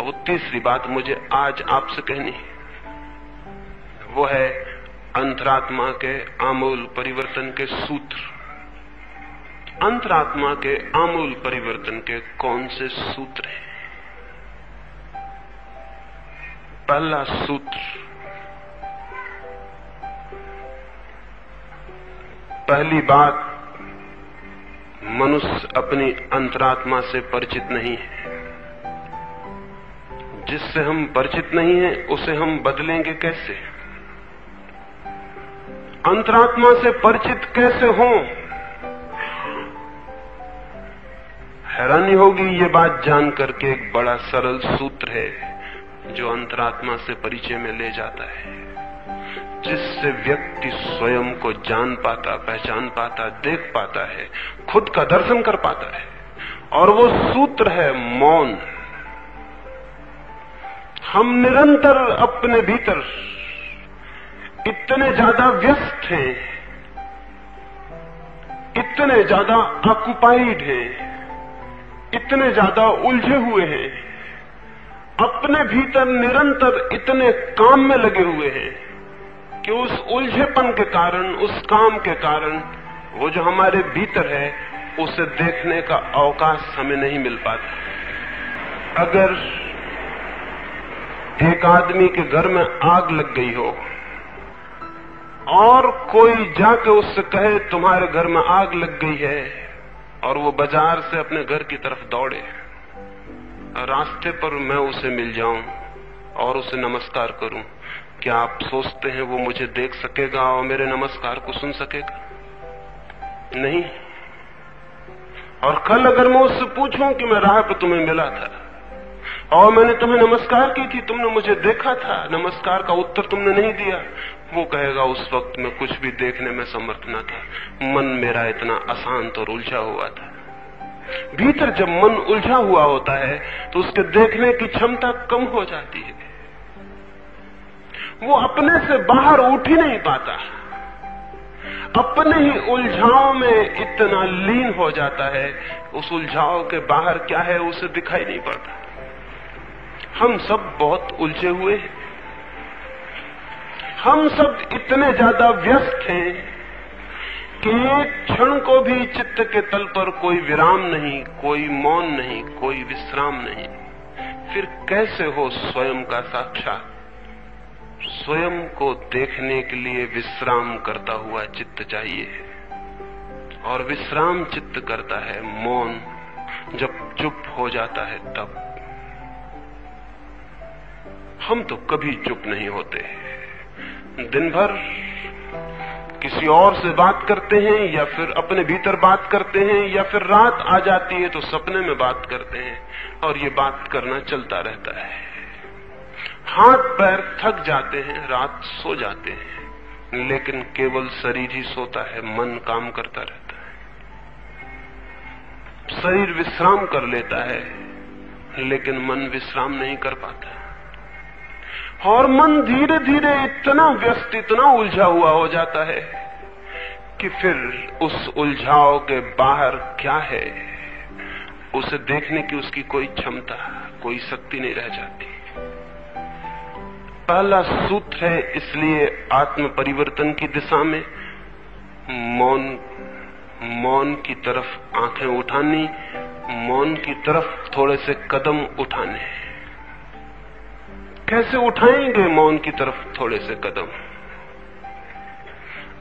और वो तीसरी बात मुझे आज आपसे कहनी है, वो है अंतरात्मा के आमूल परिवर्तन के सूत्र। अंतरात्मा के आमूल परिवर्तन के कौन से सूत्र हैं? पहला सूत्र, पहली बात, मनुष्य अपनी अंतरात्मा से परिचित नहीं है। जिससे हम परिचित नहीं हैं उसे हम बदलेंगे कैसे? अंतरात्मा से परिचित कैसे हों? हैरानी होगी ये बात जानकर के एक बड़ा सरल सूत्र है जो अंतरात्मा से परिचय में ले जाता है, जिससे व्यक्ति स्वयं को जान पाता, पहचान पाता, देख पाता है, खुद का दर्शन कर पाता है। और वो सूत्र है मौन। हम निरंतर अपने भीतर इतने ज्यादा व्यस्त हैं, इतने ज्यादा ऑक्युपाइड हैं, इतने ज्यादा उलझे हुए हैं, अपने भीतर निरंतर इतने काम में लगे हुए हैं कि उस उलझेपन के कारण, उस काम के कारण, वो जो हमारे भीतर है उसे देखने का अवकाश हमें नहीं मिल पाता। अगर एक आदमी के घर में आग लग गई हो और कोई जाके उससे कहे तुम्हारे घर में आग लग गई है, और वो बाजार से अपने घर की तरफ दौड़े, रास्ते पर मैं उसे मिल जाऊं और उसे नमस्कार करूं, क्या आप सोचते हैं वो मुझे देख सकेगा और मेरे नमस्कार को सुन सकेगा? नहीं। और कल अगर मैं उससे पूछूं कि मैं राह पर तुम्हें मिला था और मैंने तुम्हें नमस्कार की थी, तुमने मुझे देखा था, नमस्कार का उत्तर तुमने नहीं दिया, वो कहेगा उस वक्त मैं कुछ भी देखने में समर्थ न था, मन मेरा इतना अशांत और उलझा हुआ था। भीतर जब मन उलझा हुआ होता है तो उसके देखने की क्षमता कम हो जाती है, वो अपने से बाहर उठ ही नहीं पाता, अपने ही उलझाव में इतना लीन हो जाता है, उस उलझाव के बाहर क्या है उसे दिखाई नहीं पड़ता। हम सब बहुत उलझे हुए हैं, हम सब इतने ज्यादा व्यस्त हैं कि एक क्षण को भी चित्त के तल पर कोई विराम नहीं, कोई मौन नहीं, कोई विश्राम नहीं। फिर कैसे हो स्वयं का साक्षात? स्वयं को देखने के लिए विश्राम करता हुआ चित्त चाहिए, और विश्राम चित्त करता है मौन, जब चुप हो जाता है तब। हम तो कभी चुप नहीं होते, दिन भर किसी और से बात करते हैं, या फिर अपने भीतर बात करते हैं, या फिर रात आ जाती है तो सपने में बात करते हैं, और ये बात करना चलता रहता है। हाथ पैर थक जाते हैं, रात सो जाते हैं, लेकिन केवल शरीर ही सोता है, मन काम करता रहता है। शरीर विश्राम कर लेता है, लेकिन मन विश्राम नहीं कर पाता, और मन धीरे धीरे इतना व्यस्त, इतना उलझा हुआ हो जाता है कि फिर उस उलझाव के बाहर क्या है उसे देखने की उसकी कोई क्षमता, कोई शक्ति नहीं रह जाती। पहला सूत्र है इसलिए आत्म परिवर्तन की दिशा में मौन की तरफ आंखें उठानी, मौन की तरफ थोड़े से कदम उठाने। कैसे उठाएंगे मौन की तरफ थोड़े से कदम?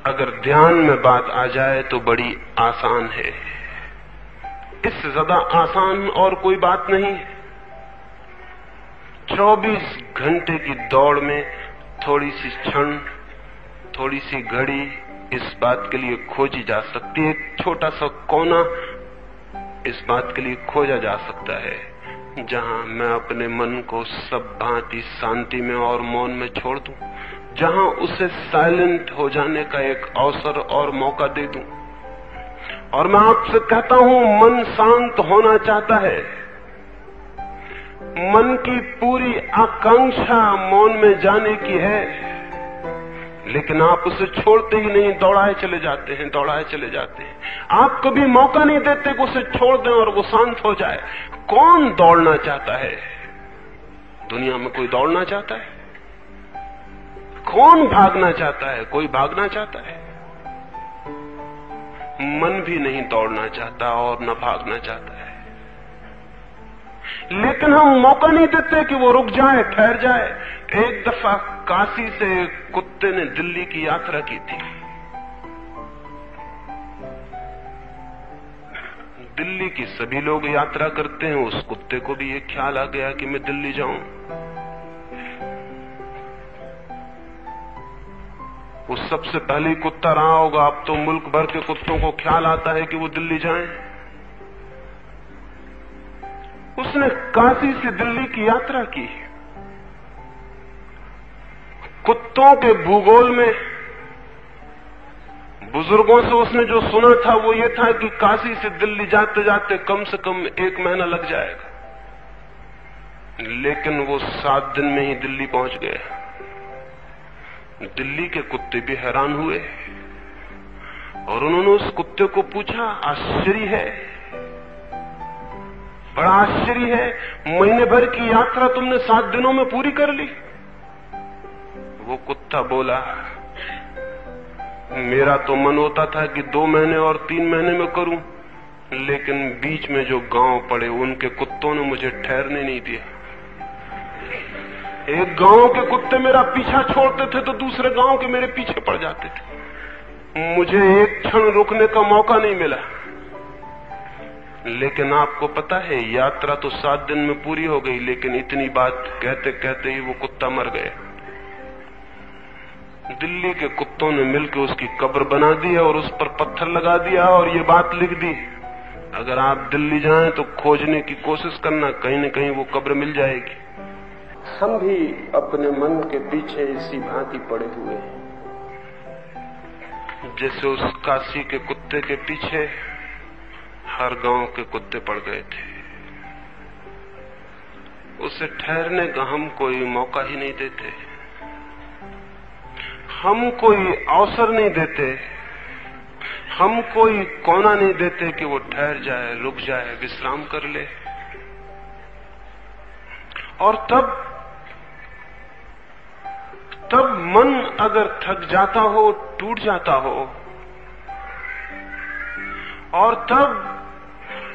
अगर ध्यान में बात आ जाए तो बड़ी आसान है, इससे ज्यादा आसान और कोई बात नहीं है। 24 घंटे की दौड़ में थोड़ी सी क्षण, थोड़ी सी घड़ी इस बात के लिए खोजी जा सकती है, एक छोटा सा कोना इस बात के लिए खोजा जा सकता है जहां मैं अपने मन को सब भांति शांति में और मौन में छोड़ दूं, जहां उसे साइलेंट हो जाने का एक अवसर और मौका दे दूं। और मैं आपसे कहता हूं, मन शांत होना चाहता है, मन की पूरी आकांक्षा मौन में जाने की है, लेकिन आप उसे छोड़ते ही नहीं, दौड़ाए चले जाते हैं, दौड़ाए चले जाते हैं। आप कभी मौका नहीं देते कि उसे छोड़ दें और वो शांत हो जाए। कौन दौड़ना चाहता है? दुनिया में कोई दौड़ना चाहता है? कौन भागना चाहता है? कोई भागना चाहता है? मन भी नहीं दौड़ना चाहता और न भागना चाहता है, लेकिन हम मौका नहीं देते कि वो रुक जाए, ठहर जाए। एक दफा काशी से कुत्ते ने दिल्ली की यात्रा की थी। दिल्ली की सभी लोग यात्रा करते हैं, उस कुत्ते को भी ये ख्याल आ गया कि मैं दिल्ली जाऊं। वो सबसे पहले कुत्ता रहा होगा। अब तो मुल्क भर के कुत्तों को ख्याल आता है कि वो दिल्ली जाएं। उसने काशी से दिल्ली की यात्रा की। कुत्तों के भूगोल में बुजुर्गों से उसने जो सुना था वो ये था कि काशी से दिल्ली जाते जाते कम से कम 1 महीना लग जाएगा, लेकिन वो 7 दिन में ही दिल्ली पहुंच गए। दिल्ली के कुत्ते भी हैरान हुए और उन्होंने उस कुत्ते को पूछा, आश्चर्य है, बड़ा आश्चर्य है, महीने भर की यात्रा तुमने 7 दिनों में पूरी कर ली। वो कुत्ता बोला, मेरा तो मन होता था कि 2 महीने और 3 महीने में करूं, लेकिन बीच में जो गांव पड़े उनके कुत्तों ने मुझे ठहरने नहीं दिया। एक गांव के कुत्ते मेरा पीछा छोड़ते थे तो दूसरे गांव के मेरे पीछे पड़ जाते थे। मुझे एक क्षण रुकने का मौका नहीं मिला। लेकिन आपको पता है, यात्रा तो 7 दिन में पूरी हो गई, लेकिन इतनी बात कहते कहते ही वो कुत्ता मर गया। दिल्ली के कुत्तों ने मिलकर उसकी कब्र बना दी और उस पर पत्थर लगा दिया और ये बात लिख दी, अगर आप दिल्ली जाएं तो खोजने की कोशिश करना, कहीं न कहीं वो कब्र मिल जाएगी। हम भी अपने मन के पीछे इसी भांति पड़े हुए हैं, जैसे उस काशी के कुत्ते के पीछे हर गांव के कुत्ते पड़ गए थे। उसे ठहरने का हम कोई मौका ही नहीं देते, हम कोई अवसर नहीं देते, हम कोई कोना नहीं देते कि वो ठहर जाए, रुक जाए, विश्राम कर ले। और तब मन अगर थक जाता हो, टूट जाता हो, और तब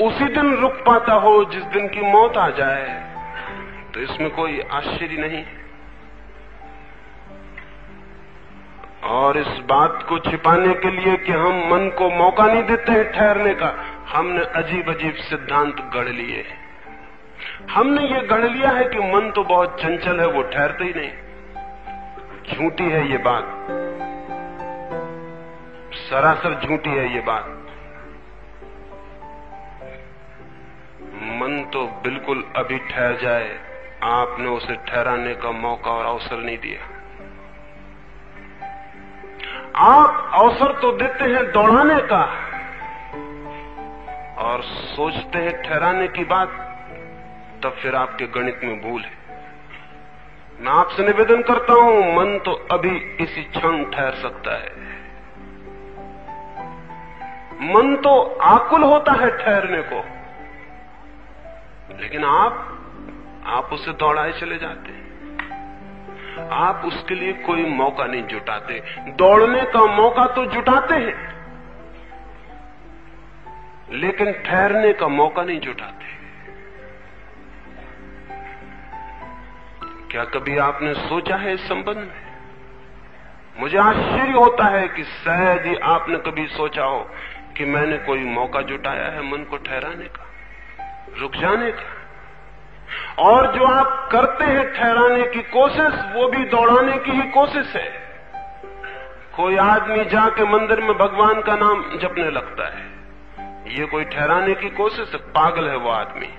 उसी दिन रुक पाता हो जिस दिन की मौत आ जाए, तो इसमें कोई आश्चर्य नहीं। और इस बात को छिपाने के लिए कि हम मन को मौका नहीं देते हैं ठहरने का, हमने अजीब अजीब सिद्धांत गढ़ लिए। हमने ये गढ़ लिया है कि मन तो बहुत चंचल है, वो ठहरते ही नहीं। झूठी है ये बात, सरासर झूठी है ये बात। मन तो बिल्कुल अभी ठहर जाए, आपने उसे ठहराने का मौका और अवसर नहीं दिया। आप अवसर तो देते हैं दौड़ाने का और सोचते हैं ठहराने की बात, तब फिर आपके गणित में भूल है। मैं आपसे निवेदन करता हूं, मन तो अभी इसी क्षण ठहर सकता है। मन तो आकुल होता है ठहरने को, लेकिन आप उसे दौड़ाए चले जाते हैं। आप उसके लिए कोई मौका नहीं जुटाते। दौड़ने का मौका तो जुटाते हैं, लेकिन ठहरने का मौका नहीं जुटाते। क्या कभी आपने सोचा है इस संबंध में? मुझे आश्चर्य होता है कि शायद ही आपने कभी सोचा हो कि मैंने कोई मौका जुटाया है मन को ठहराने का, रुक जाने का। और जो आप करते हैं ठहराने की कोशिश, वो भी दौड़ाने की ही कोशिश है। कोई आदमी जाके मंदिर में भगवान का नाम जपने लगता है, ये कोई ठहराने की कोशिश है? पागल है वो आदमी,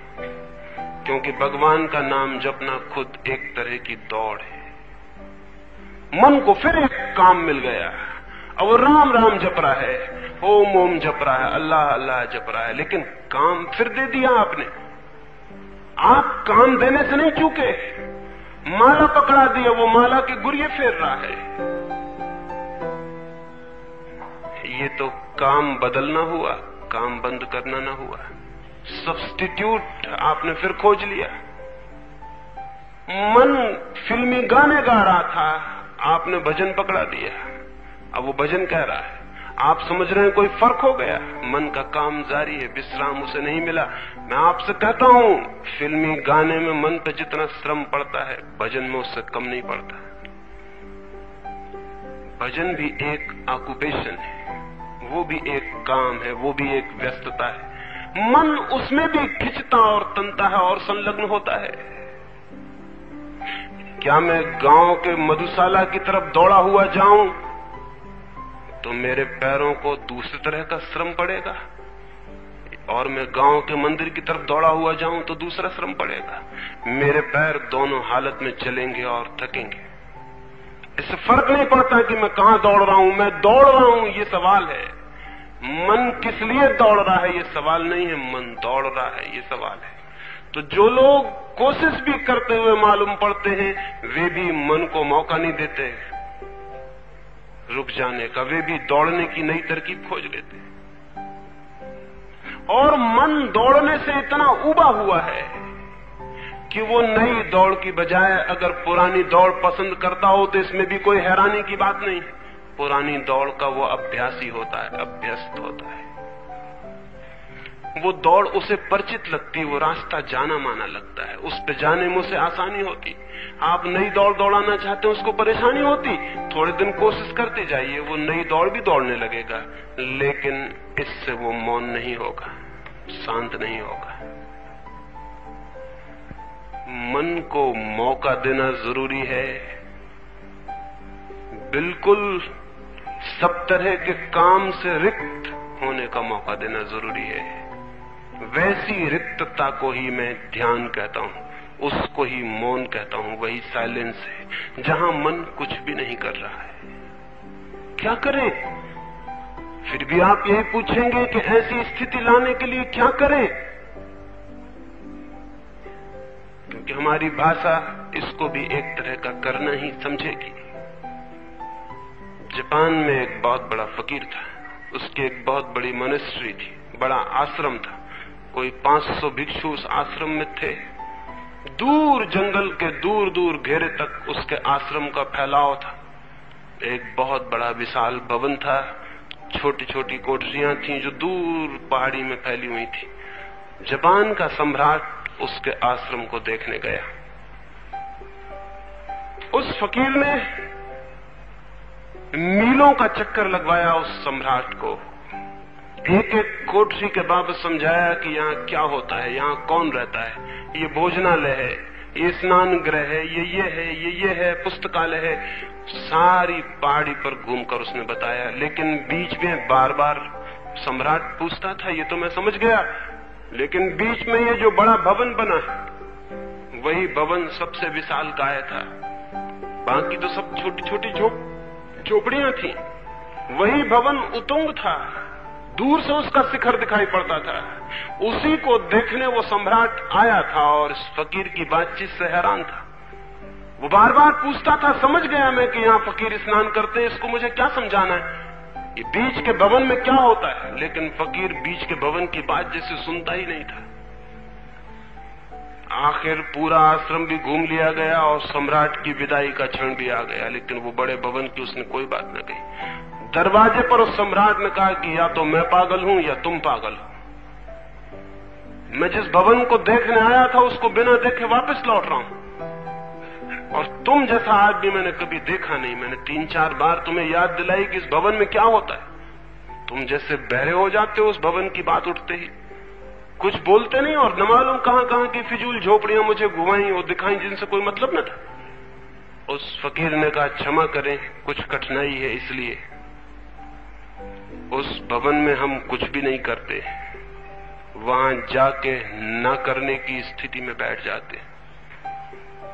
क्योंकि भगवान का नाम जपना खुद एक तरह की दौड़ है। मन को फिर एक काम मिल गया, अब वो राम राम जप रहा है, ओम ओम जप रहा है, अल्लाह अल्लाह जप रहा है, लेकिन काम फिर दे दिया आपने। आप काम देने से नहीं चूके, माला पकड़ा दिया, वो माला के गुरिये फेर रहा है। ये तो काम बदलना हुआ, काम बंद करना ना हुआ। सब्स्टिट्यूट आपने फिर खोज लिया। मन फिल्मी गाने गा रहा था, आपने भजन पकड़ा दिया, अब वो भजन कह रहा है, आप समझ रहे हैं कोई फर्क हो गया? मन का काम जारी है, विश्राम उसे नहीं मिला। मैं आपसे कहता हूं, फिल्मी गाने में मन पे जितना श्रम पड़ता है, भजन में उससे कम नहीं पड़ता। भजन भी एक ऑक्यूपेशन है, वो भी एक काम है, वो भी एक व्यस्तता है। मन उसमें भी खिंचता और तनता है और संलग्न होता है। क्या मैं गांव के मधुशाला की तरफ दौड़ा हुआ जाऊं तो मेरे पैरों को दूसरी तरह का श्रम पड़ेगा, और मैं गांव के मंदिर की तरफ दौड़ा हुआ जाऊं तो दूसरा श्रम पड़ेगा। मेरे पैर दोनों हालत में चलेंगे और थकेंगे। इससे फर्क नहीं पड़ता कि मैं कहां दौड़ रहा हूं, मैं दौड़ रहा हूं, ये सवाल है। मन किस लिए दौड़ रहा है ये सवाल नहीं है, मन दौड़ रहा है ये सवाल है। तो जो लोग कोशिश भी करते हुए मालूम पड़ते हैं, वे भी मन को मौका नहीं देते रुक जाने का, वे भी दौड़ने की नई तरकीब खोज लेते। और मन दौड़ने से इतना उबा हुआ है कि वो नई दौड़ की बजाय अगर पुरानी दौड़ पसंद करता हो तो इसमें भी कोई हैरानी की बात नहीं। पुरानी दौड़ का वो अभ्यासी होता है, अभ्यस्त होता है। वो दौड़ उसे परिचित लगती है, वो रास्ता जाना माना लगता है, उस पे जाने में उसे आसानी होती। आप नई दौड़ दौड़ाना चाहते हैं, उसको परेशानी होती, थोड़े दिन कोशिश करते जाइए, वो नई दौड़ भी दौड़ने लगेगा, लेकिन इससे वो मौन नहीं होगा, शांत नहीं होगा। मन को मौका देना जरूरी है। बिल्कुल सब तरह के काम से रिक्त होने का मौका देना जरूरी है। वैसी रिक्तता को ही मैं ध्यान कहता हूं, उसको ही मौन कहता हूं। वही साइलेंस है जहां मन कुछ भी नहीं कर रहा है। क्या करें? फिर भी आप यही पूछेंगे कि ऐसी स्थिति लाने के लिए क्या करें, क्योंकि हमारी भाषा इसको भी एक तरह का करना ही समझेगी। जापान में एक बहुत बड़ा फकीर था, उसकी एक बहुत बड़ी मॉनेस्ट्री थी, बड़ा आश्रम था। कोई 500 भिक्षु उस आश्रम में थे। दूर जंगल के दूर दूर घेरे तक उसके आश्रम का फैलाव था। एक बहुत बड़ा विशाल भवन था, छोटी छोटी कोठरियां थीं जो दूर पहाड़ी में फैली हुई थी। जापान का सम्राट उसके आश्रम को देखने गया। उस फकीर ने मीलों का चक्कर लगवाया उस सम्राट को, एक एक कोठरी के बाबत समझाया कि यहाँ क्या होता है, यहाँ कौन रहता है, ये भोजनालय है, ये स्नान गृह है, ये है, पुस्तकालय है। सारी पहाड़ी पर घूमकर उसने बताया, लेकिन बीच में बार बार सम्राट पूछता था, ये तो मैं समझ गया, लेकिन बीच में ये जो बड़ा भवन बना है, वही भवन सबसे विशाल काय था, बाकी तो सब छोटी छोटी झोपड़ियां थी। वही भवन उतुंग था, दूर से उसका शिखर दिखाई पड़ता था। उसी को देखने वो सम्राट आया था और इस फकीर की बातचीत से हैरान था। वो बार बार पूछता था, समझ गया मैं कि यहाँ फकीर स्नान करते हैं, इसको मुझे क्या समझाना है, ये बीच के भवन में क्या होता है। लेकिन फकीर बीच के भवन की बात जैसे सुनता ही नहीं था। आखिर पूरा आश्रम भी घूम लिया गया और सम्राट की विदाई का क्षण भी आ गया, लेकिन वो बड़े भवन की उसने कोई बात न कही। दरवाजे पर उस सम्राट ने कहा कि या तो मैं पागल हूं या तुम पागल हो। मैं जिस भवन को देखने आया था उसको बिना देखे वापस लौट रहा हूं, और तुम जैसा आदमी मैंने कभी देखा नहीं। मैंने 3-4 बार तुम्हें याद दिलाई कि इस भवन में क्या होता है, तुम जैसे बहरे हो जाते हो उस भवन की बात उठते ही, कुछ बोलते नहीं, और न मालूम कहां कहां की फिजूल झोपड़ियां मुझे घुमाई और दिखाई जिनसे कोई मतलब न था। उस फकीर ने कहा, क्षमा करें, कुछ कठिनाई है, इसलिए उस भवन में हम कुछ भी नहीं करते, वहां जाके न करने की स्थिति में बैठ जाते।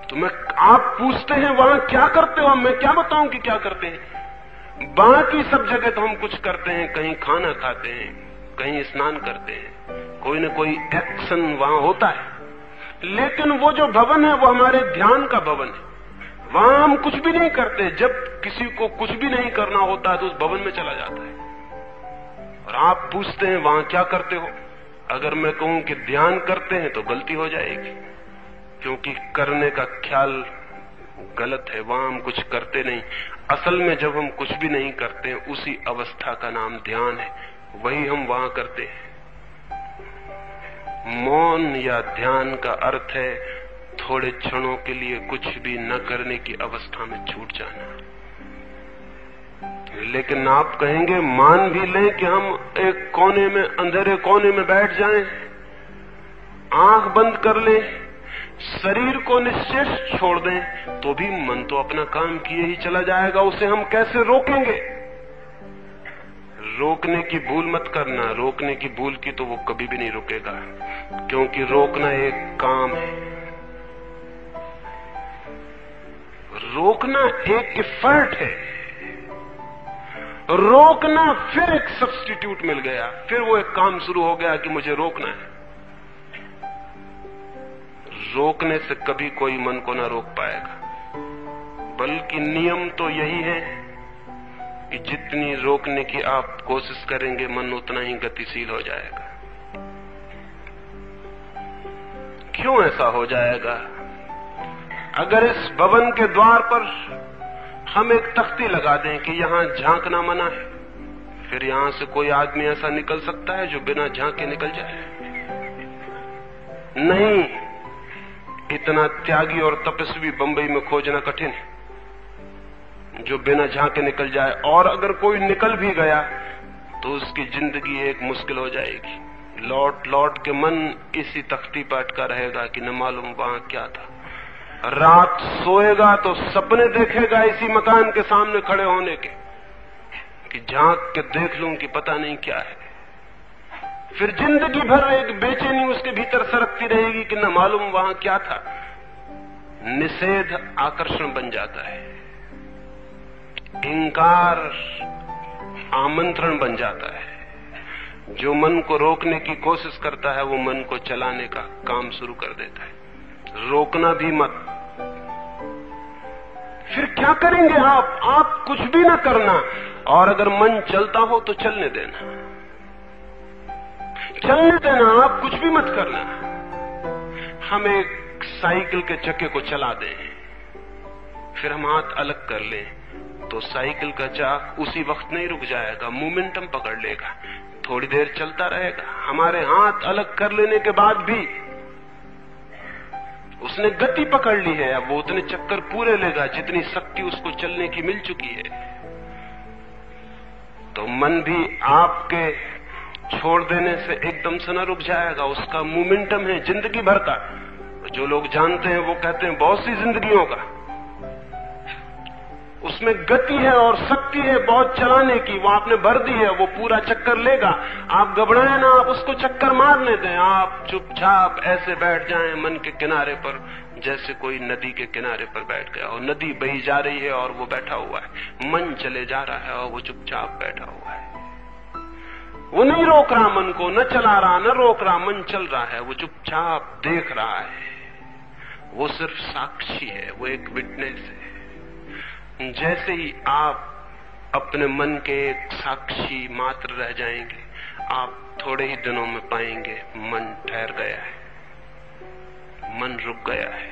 तो आप पूछते हैं वहां क्या करते हो, मैं क्या बताऊं कि क्या करते हैं। बाकी सब जगह तो हम कुछ करते हैं, कहीं खाना खाते हैं, कहीं स्नान करते हैं, कोई न कोई एक्शन वहां होता है। लेकिन वो जो भवन है वो हमारे ध्यान का भवन है, वहां हम कुछ भी नहीं करते। जब किसी को कुछ भी नहीं करना होता है तो उस भवन में चला जाता है। और आप पूछते हैं वहां क्या करते हो। अगर मैं कहूं कि ध्यान करते हैं तो गलती हो जाएगी, क्योंकि करने का ख्याल गलत है, वहां हम कुछ करते नहीं। असल में जब हम कुछ भी नहीं करते, उसी अवस्था का नाम ध्यान है, वही हम वहां करते हैं। मौन या ध्यान का अर्थ है थोड़े क्षणों के लिए कुछ भी न करने की अवस्था में छूट जाना। लेकिन आप कहेंगे, मान भी लें कि हम एक कोने में, अंधेरे कोने में बैठ जाएं, आंख बंद कर लें, शरीर को निश्चेष छोड़ दें, तो भी मन तो अपना काम किए ही चला जाएगा। उसे हम कैसे रोकेंगे? रोकने की भूल मत करना। रोकने की भूल की तो वो कभी भी नहीं रुकेगा, क्योंकि रोकना एक काम है, रोकना एक एफर्ट है। रोकना फिर एक सब्स्टिट्यूट मिल गया, फिर वो एक काम शुरू हो गया कि मुझे रोकना है। रोकने से कभी कोई मन को ना रोक पाएगा, बल्कि नियम तो यही है कि जितनी रोकने की आप कोशिश करेंगे, मन उतना ही गतिशील हो जाएगा। क्यों ऐसा हो जाएगा? अगर इस भवन के द्वार पर हम एक तख्ती लगा दें कि यहां झांकना मना है, फिर यहां से कोई आदमी ऐसा निकल सकता है जो बिना झांके निकल जाए? नहीं। इतना त्यागी और तपस्वी बंबई में खोजना कठिन है जो बिना झांके निकल जाए, और अगर कोई निकल भी गया तो उसकी जिंदगी एक मुश्किल हो जाएगी। लौट लौट के मन इसी तख्ती पर अटका रहेगा कि न मालूम वहां क्या था। रात सोएगा तो सपने देखेगा इसी मकान के सामने खड़े होने के, कि झांक के देख लूं कि पता नहीं क्या है। फिर जिंदगी भर एक बेचैनी उसके भीतर सरकती रहेगी कि न मालूम वहां क्या था। निषेध आकर्षण बन जाता है, इंकार आमंत्रण बन जाता है। जो मन को रोकने की कोशिश करता है, वो मन को चलाने का काम शुरू कर देता है। रोकना भी मत। फिर क्या करेंगे आप कुछ भी ना करना, और अगर मन चलता हो तो चलने देना, चलने देना, आप कुछ भी मत करना। हम एक साइकिल के चक्के को चला दें, फिर हम हाथ अलग कर लें, तो साइकिल का चाक उसी वक्त नहीं रुक जाएगा, मोमेंटम पकड़ लेगा, थोड़ी देर चलता रहेगा। हमारे हाथ अलग कर लेने के बाद भी उसने गति पकड़ ली है, अब वो उतने चक्कर पूरे लेगा जितनी शक्ति उसको चलने की मिल चुकी है। तो मन भी आपके छोड़ देने से एकदम से न रुक जाएगा, उसका मोमेंटम है जिंदगी भर का। जो लोग जानते हैं वो कहते हैं बहुत सी जिंदगियों का, उसमें गति है और शक्ति है बहुत चलाने की, वो आपने भर दी है, वो पूरा चक्कर लेगा। आप घबराएं ना, आप उसको चक्कर मारने दें। आप चुपचाप ऐसे बैठ जाएं मन के किनारे पर, जैसे कोई नदी के किनारे पर बैठ गया, और नदी बही जा रही है और वो बैठा हुआ है। मन चले जा रहा है और वो चुपचाप बैठा हुआ है। वो नहीं रोक रहा मन को, न चला रहा, न रोक रहा, मन चल रहा है, वो चुपचाप देख रहा है। वो सिर्फ साक्षी है, वो एक विटनेस है। जैसे ही आप अपने मन के एक साक्षी मात्र रह जाएंगे, आप थोड़े ही दिनों में पाएंगे मन ठहर गया है, मन रुक गया है,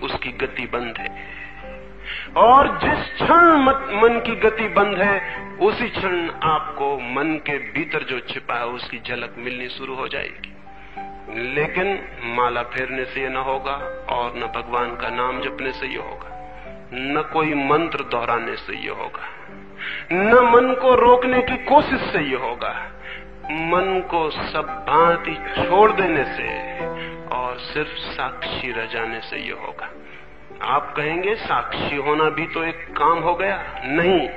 उसकी गति बंद है। और जिस क्षण मन की गति बंद है, उसी क्षण आपको मन के भीतर जो छिपा है उसकी झलक मिलनी शुरू हो जाएगी। लेकिन माला फेरने से ये न होगा, और न भगवान का नाम जपने से ये होगा, न कोई मंत्र दोहराने से ये होगा, न मन को रोकने की कोशिश से ये होगा। मन को सब भांति छोड़ देने से और सिर्फ साक्षी रह जाने से ये होगा। आप कहेंगे साक्षी होना भी तो एक काम हो गया। नहीं,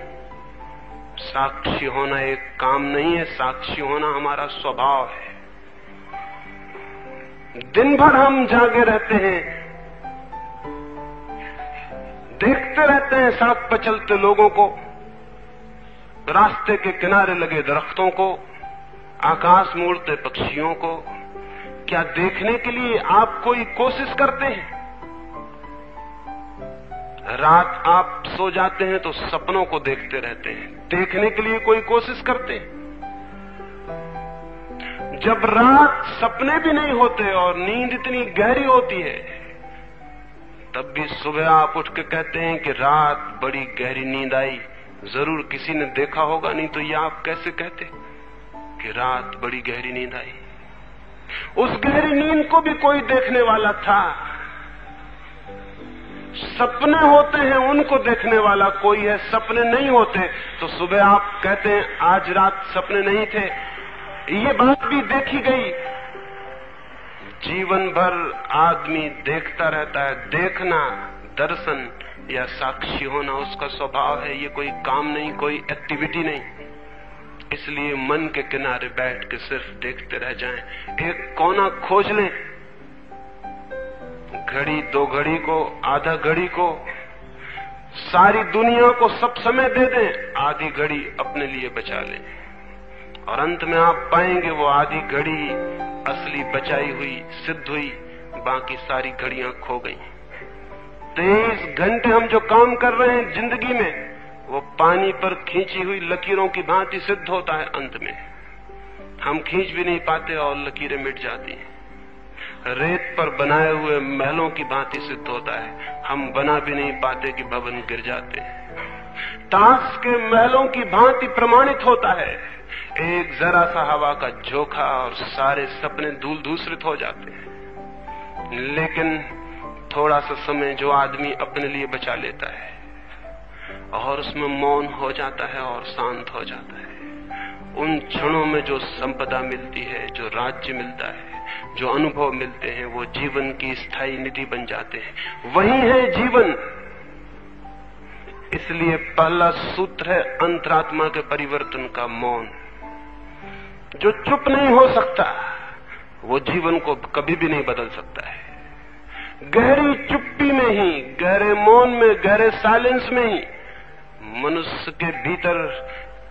साक्षी होना एक काम नहीं है, साक्षी होना हमारा स्वभाव है। दिन भर हम जागे रहते हैं, देखते रहते हैं सड़क पर चलते लोगों को, रास्ते के किनारे लगे दरख्तों को, आकाश में उड़ते पक्षियों को। क्या देखने के लिए आप कोई कोशिश करते हैं? रात आप सो जाते हैं तो सपनों को देखते रहते हैं, देखने के लिए कोई कोशिश करते हैं? जब रात सपने भी नहीं होते और नींद इतनी गहरी होती है तब भी सुबह आप उठ के कहते हैं कि रात बड़ी गहरी नींद आई। जरूर किसी ने देखा होगा, नहीं तो ये आप कैसे कहते कि रात बड़ी गहरी नींद आई। उस गहरी नींद को भी कोई देखने वाला था। सपने होते हैं, उनको देखने वाला कोई है, सपने नहीं होते। तो सुबह आप कहते हैं आज रात सपने नहीं थे। ये बात भी देखी गई। जीवन भर आदमी देखता रहता है। देखना, दर्शन या साक्षी होना उसका स्वभाव है। ये कोई काम नहीं, कोई एक्टिविटी नहीं। इसलिए मन के किनारे बैठ के सिर्फ देखते रह जाएं। एक कोना खोज लें, घड़ी, 2 घड़ी को, आधा घड़ी को, सारी दुनिया को सब समय दे दें, आधी घड़ी अपने लिए बचा लें। और अंत में आप पाएंगे वो आधी घड़ी असली बचाई हुई सिद्ध हुई, बाकी सारी घड़ियां खो गई। 23 घंटे हम जो काम कर रहे हैं जिंदगी में, वो पानी पर खींची हुई लकीरों की भांति सिद्ध होता है। अंत में हम खींच भी नहीं पाते और लकीरें मिट जाती हैं। रेत पर बनाए हुए महलों की भांति सिद्ध होता है, हम बना भी नहीं पाते कि भवन गिर जाते हैं। ताश के महलों की भांति प्रमाणित होता है। एक जरा सा हवा का झोंका और सारे सपने धूल धूसरित हो जाते हैं। लेकिन थोड़ा सा समय जो आदमी अपने लिए बचा लेता है और उसमें मौन हो जाता है और शांत हो जाता है, उन क्षणों में जो संपदा मिलती है, जो राज्य मिलता है, जो अनुभव मिलते हैं, वो जीवन की स्थायी निधि बन जाते हैं। वही है जीवन। इसलिए पहला सूत्र है अंतरात्मा के परिवर्तन का, मौन। जो चुप नहीं हो सकता वो जीवन को कभी भी नहीं बदल सकता है। गहरी चुप्पी में ही, गहरे मौन में, गहरे साइलेंस में ही मनुष्य के भीतर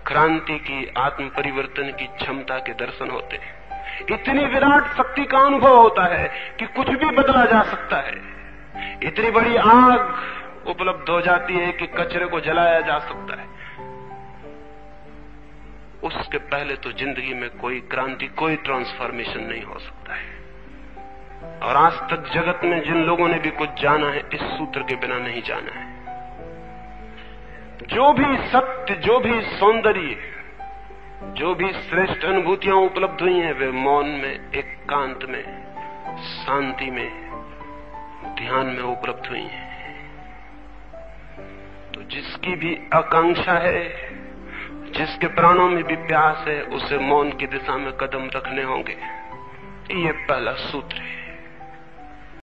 क्रांति की, आत्म परिवर्तन की क्षमता के दर्शन होते हैं। इतनी विराट शक्ति का अनुभव होता है कि कुछ भी बदला जा सकता है। इतनी बड़ी आग उपलब्ध हो जाती है कि कचरे को जलाया जा सकता है। उसके पहले तो जिंदगी में कोई क्रांति, कोई ट्रांसफॉर्मेशन नहीं हो सकता है। और आज तक जगत में जिन लोगों ने भी कुछ जाना है, इस सूत्र के बिना नहीं जाना है। जो भी सत्य, जो भी सौंदर्य, जो भी श्रेष्ठ अनुभूतियां उपलब्ध हुई हैं, वे मौन में, एकांत में, शांति में, ध्यान में उपलब्ध हुई हैं। तो जिसकी भी आकांक्षा है, जिसके प्राणों में भी प्यास है, उसे मौन की दिशा में कदम रखने होंगे। ये पहला सूत्र है।